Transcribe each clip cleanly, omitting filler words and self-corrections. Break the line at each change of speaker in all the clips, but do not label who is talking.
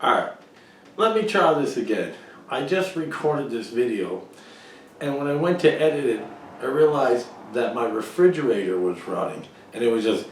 Alright, let me try this again. I just recorded this video, and when I went to edit it, I realized that my refrigerator was running, and it was just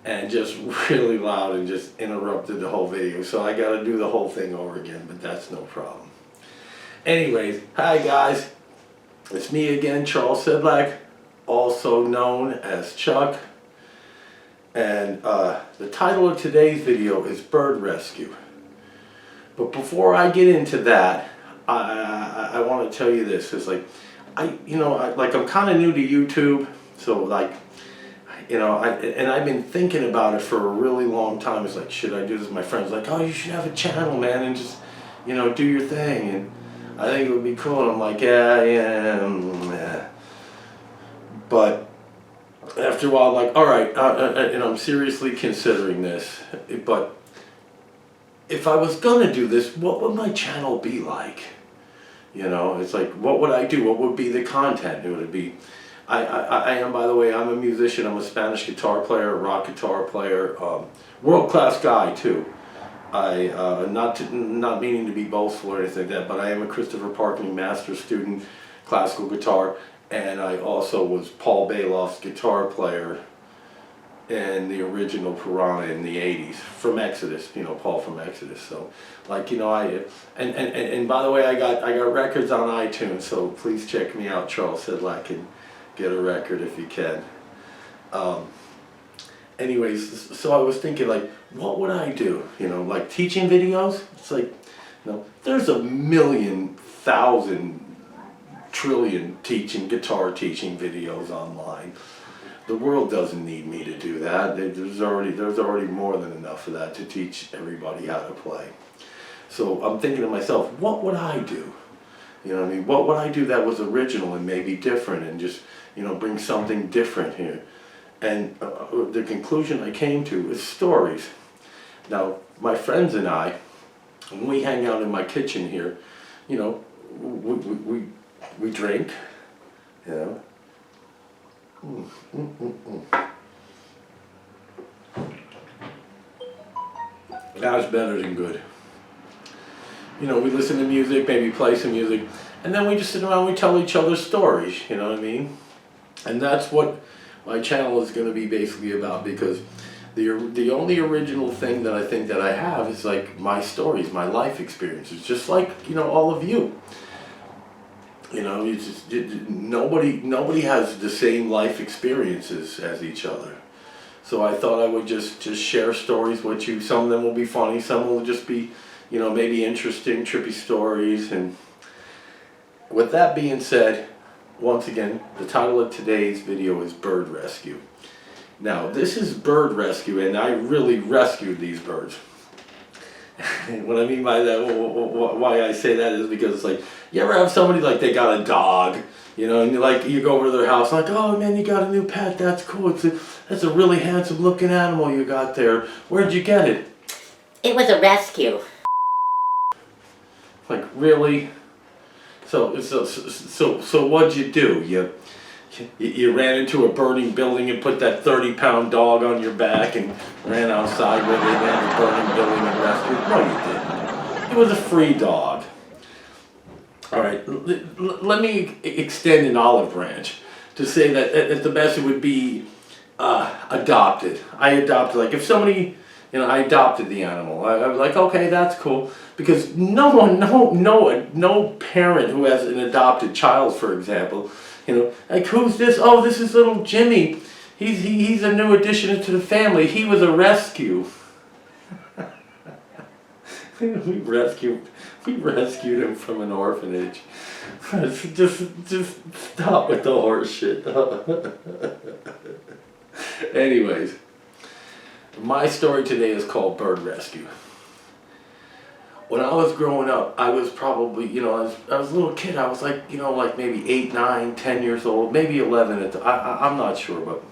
and just really loud and just interrupted the whole video. So I gotta do the whole thing over again, but that's no problem. Anyways, hi guys. It's me again, Charles Sedlak, also known as Chuck. And the title of today's video is Bird Rescue. But before I get into that, I want to tell you this. It's like, I'm kind of new to YouTube, so like, I've been thinking about it for a really long time. It's like, should I do this? My friend's like, oh, you should have a channel, man, and just, do your thing. And I think it would be cool. And I'm like, yeah. But after a while, I'm like, all right, and I'm seriously considering this. But if I was gonna do this, what would my channel be like? It's like, what would I do? What would be the content? It would be, I am, by the way, I'm a musician. I'm a Spanish guitar player, rock guitar player, world-class guy too. Not meaning to be boastful or anything like that, but I am a Christopher Parkman master student, classical guitar, and I also was Paul Bailoff's guitar player in the original Piranha in the 80s, from Exodus, Paul from Exodus. So, like, and by the way, I got records on iTunes, so please check me out, Charles Sedlak, and get a record if you can. Anyways, so I was thinking, like, what would I do? Like teaching videos? It's like, there's a million, thousand, trillion guitar teaching videos online. The world doesn't need me to do that. There's already more than enough of that to teach everybody how to play. So I'm thinking to myself, what would I do? What would I do that was original and maybe different, and just, bring something different here? And the conclusion I came to is stories. Now, my friends and I, when we hang out in my kitchen here, we drink, That's better than good. We listen to music, maybe play some music, and then we just sit around and we tell each other stories, you know what I mean? And that's what my channel is going to be basically about, because the only original thing that I think that I have is like my stories, my life experiences, just like, all of you. Nobody has the same life experiences as each other. So I thought I would just share stories with you. Some of them will be funny, some will just be, maybe interesting, trippy stories. And with that being said, once again, the title of today's video is Bird Rescue. Now, this is bird rescue, and I really rescued these birds. What I mean by that, why I say that is because it's like, you ever have somebody like they got a dog, and you go over to their house, like, oh man, you got a new pet, that's cool, that's a really handsome looking animal you got there. Where'd you get it?
It was a rescue.
Like, really? So what'd you do? You ran into a burning building and put that 30-pound dog on your back and ran outside with it in the burning building and rescued it? No, you didn't. It was a free dog. All right, let me extend an olive branch to say that at the best it would be adopted. I adopted, like if somebody, I adopted the animal. I was like, okay, that's cool. Because no parent who has an adopted child, for example, like, who's this? Oh, this is little Jimmy. He's a new addition to the family. He was a rescue. we rescued him from an orphanage. Just stop with the horse shit. Anyways, my story today is called Bird Rescue. When I was growing up, I was probably, I was a little kid. I was like, like maybe 8, 9, 10 years old, maybe 11. I'm not sure, but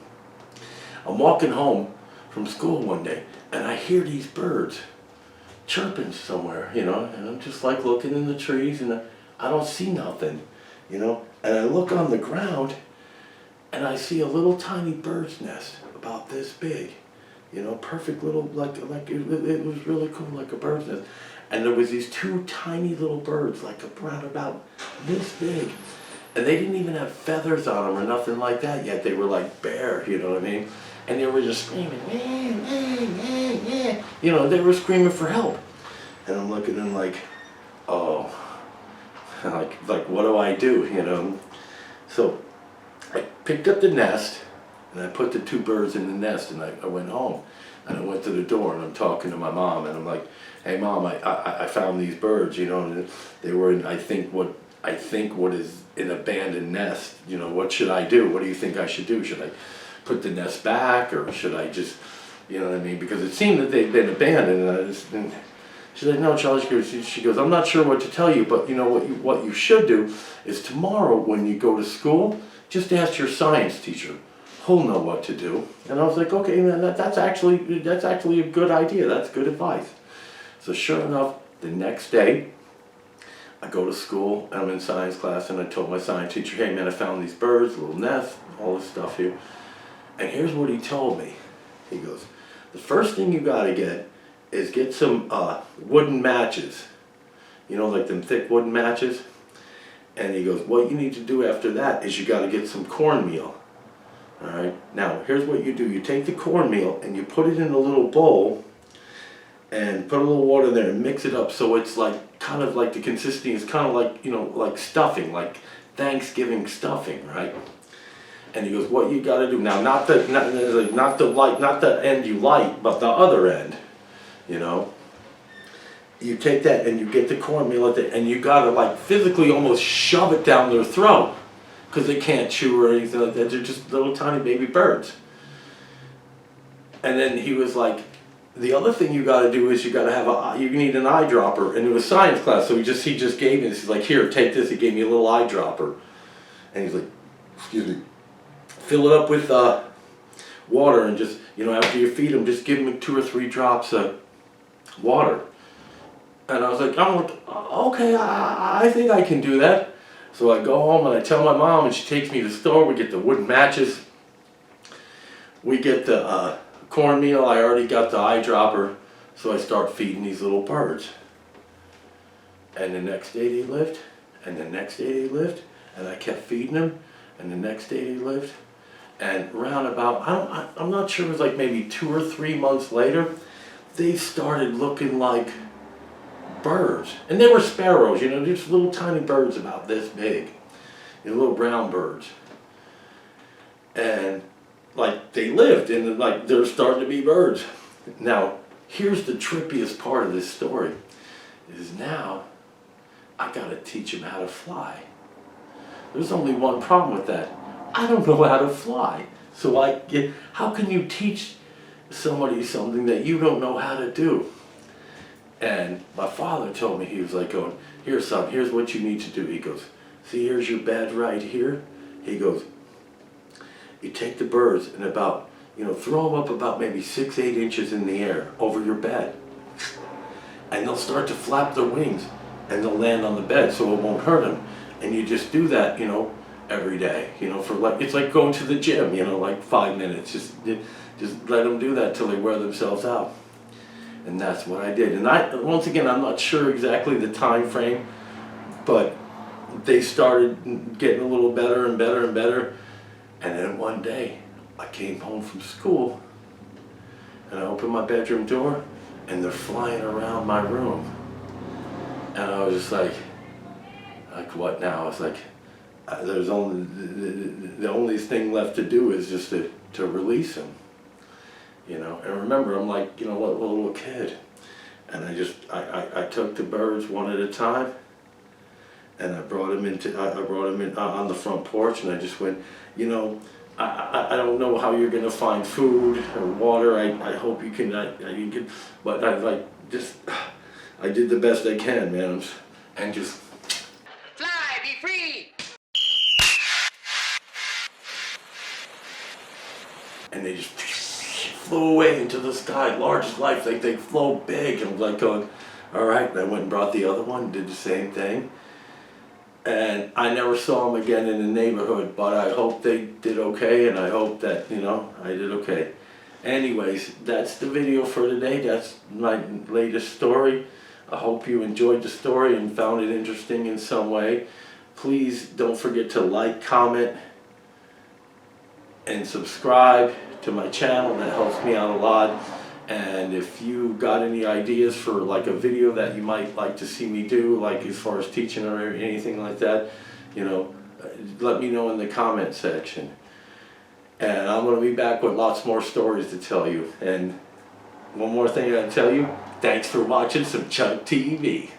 I'm walking home from school one day, and I hear these birds chirping somewhere, and I'm just like looking in the trees, and I don't see nothing, and I look on the ground, and I see a little tiny bird's nest about this big, You know, perfect little, it was really cool, like a bird's nest. And there was these two tiny little birds, like around about this big. And they didn't even have feathers on them or nothing like that yet. They were like bare, you know what I mean? And they were just screaming, meh, meh, meh, meh. You know, they were screaming for help. And I'm looking at them like, oh, like what do I do, you know? So I picked up the nest and I put the two birds in the nest, and I went home and I went to the door and I'm talking to my mom and I'm like, hey mom, I found these birds, you know, and they were in, I think what is an abandoned nest, you know, what should I do? What do you think I should do? Should I put the nest back, or should I just, you know what I mean? Because it seemed that they'd been abandoned, and she's like, no, Charlie, she goes, I'm not sure what to tell you, but you know what you should do is tomorrow when you go to school, just ask your science teacher. He'll know what to do. And I was like, okay, man, that's actually a good idea. That's good advice. So sure enough, the next day, I go to school, and I'm in science class, and I told my science teacher, hey man, I found these birds, little nest, all this stuff here. And here's what he told me. He goes, the first thing you gotta get some wooden matches. You know, like them thick wooden matches. And he goes, what you need to do after that is you gotta get some cornmeal. Alright, now here's what you do. You take the cornmeal and you put it in a little bowl and put a little water there and mix it up so it's like, kind of like the consistency is kind of like, you know, like stuffing, like Thanksgiving stuffing, right? And he goes, what you gotta do, now not the end you like, but the other end, you know? You take that and you get the cornmeal and you gotta like physically almost shove it down their throat, because they can't chew or anything like that. They're just little tiny baby birds. And then he was like, the other thing you got to do is you need an eyedropper. And it was science class, so he just gave me this. He's like, here, take this. He gave me a little eyedropper. And he's like, excuse me, fill it up with water, and just, you know, after you feed them, just give them 2 or 3 drops of water. And I was like, okay, I think I can do that. So I go home and I tell my mom, and she takes me to the store. We get the wooden matches. We get the cornmeal. I already got the eyedropper. So I start feeding these little birds. And the next day they lived. And the next day they lived. And I kept feeding them. And the next day they lived. And round about, I'm not sure, it was like maybe 2 or 3 months later, they started looking like birds. And they were sparrows, you know, just little tiny birds about this big, you know, little brown birds. And like they lived, and like they're starting to be birds. Now here's the trippiest part of this story, is now I gotta teach them how to fly. There's only one problem with that. I don't know how to fly. So how can you teach somebody something that you don't know how to do? And my father told me, he was like going, here son, here's what you need to do. He goes, see, here's your bed right here. He goes, you take the birds and about, you know, throw them up about maybe 6-8 inches in the air over your bed. And they'll start to flap their wings and they'll land on the bed so it won't hurt them. And you just do that, you know, every day, you know, for like, it's like going to the gym, you know, like 5 minutes. Just let them do that till they wear themselves out. And that's what I did. And once again, I'm not sure exactly the time frame, but they started getting a little better and better and better. And then one day, I came home from school, and I opened my bedroom door, and they're flying around my room. And I was just like what now? I was like, there's only, the only thing left to do is just to release them. You know, and remember, I'm like, you know, a little kid. And I took the birds one at a time, and I brought them in on the front porch, and I just went, you know, I don't know how you're gonna find food or water. I hope you can, but I did the best I can, man, and just
fly, be free.
And they just flew away into the sky, large as life, like they flew big. And I'm like going, all right. And I went and brought the other one, did the same thing. And I never saw them again in the neighborhood, but I hope they did okay, and I hope that, you know, I did okay. Anyways, that's the video for today. That's my latest story. I hope you enjoyed the story and found it interesting in some way. Please don't forget to like, comment, and subscribe to my channel. That helps me out a lot. And if you got any ideas for like a video that you might like to see me do, like as far as teaching or anything like that, you know, let me know in the comment section. And I'm going to be back with lots more stories to tell you. And one more thing I gotta tell you, thanks for watching some Chug TV.